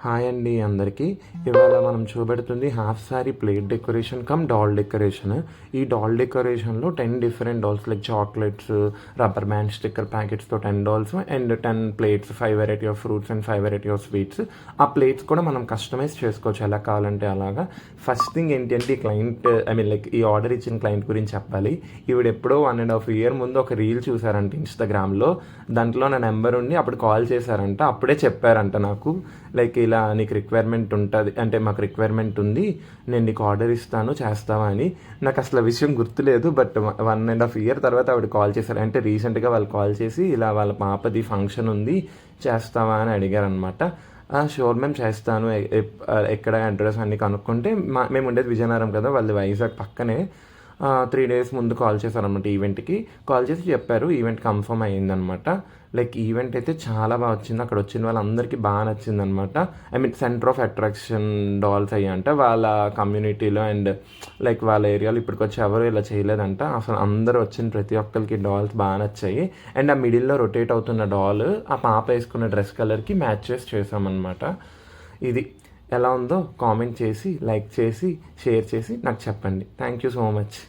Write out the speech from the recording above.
Hi అండి అందరికీ. ఇవాళ మనం చూపెడుతుంది half sari plate decoration cum doll decoration. ఈ డాల్ డెకరేషన్లో 10 different dolls like chocolates, rubber band, sticker ప్యాకెట్స్తో 10 dolls and 10 plates, 5 variety of fruits and 5 variety of sweets. ఆ ప్లేట్స్ కూడా మనం కస్టమైజ్ చేసుకోవచ్చు ఎలా కావాలంటే అలాగా. ఫస్ట్ థింగ్ ఏంటి అంటే ఈ క్లయింట్ లైక్ ఈ ఆర్డర్ ఇచ్చిన క్లయింట్ గురించి చెప్పాలి. ఈవిడ ఎప్పుడో 1.5 year ముందు ఒక రీల్ చూసారంట ఇన్స్టాగ్రామ్లో. దాంట్లో నా నెంబర్ ఉండి అప్పుడు కాల్ చేశారంట. అప్పుడే చెప్పారంట నాకు లైక్ ఇలా నీకు రిక్వైర్మెంట్ ఉంటుంది అంటే మాకు రిక్వైర్మెంట్ ఉంది, నేను నీకు ఆర్డర్ ఇస్తాను చేస్తావా అని. నాకు అసలు ఆ విషయం గుర్తులేదు. బట్ 1.5 year తర్వాత ఆవిడ కాల్ చేశారు. అంటే రీసెంట్గా వాళ్ళు కాల్ చేసి ఇలా వాళ్ళ పాపది ఫంక్షన్ ఉంది చేస్తావా అని అడిగారనమాట. షూర్ మేము చేస్తాను, ఎక్కడ అడ్రస్ అన్నీ కనుక్కుంటే మేము ఉండేది విజయనగరం కదా, వాళ్ళు వైజాగ్ పక్కనే. 3 days ముందు కాల్ చేశారనమాట. ఈవెంట్కి కాల్ చేసి చెప్పారు, ఈవెంట్ కన్ఫర్మ్ అయ్యిందనమాట. లైక్ ఈవెంట్ అయితే చాలా బాగా వచ్చింది. అక్కడ వచ్చిన వాళ్ళందరికీ బాగా నచ్చిందనమాట. సెంటర్ ఆఫ్ అట్రాక్షన్ డాల్స్ అయ్యంట వాళ్ళ కమ్యూనిటీలో అండ్ లైక్ వాళ్ళ ఏరియాలో ఇప్పటికొచ్చి ఎవరు ఇలా చేయలేదంట. అసలు అందరూ వచ్చిన ప్రతి ఒక్కరికి డాల్స్ బాగా నచ్చాయి. అండ్ ఆ మిడిల్లో రొటేట్ అవుతున్న డాల్ ఆ పాప వేసుకున్న డ్రెస్ కలర్కి మ్యాచ్ చేసామన్నమాట. ఇది ఎలా ఉందో కామెంట్ చేసి, లైక్ చేసి, షేర్ చేసి నాకు చెప్పండి. Thank you so much.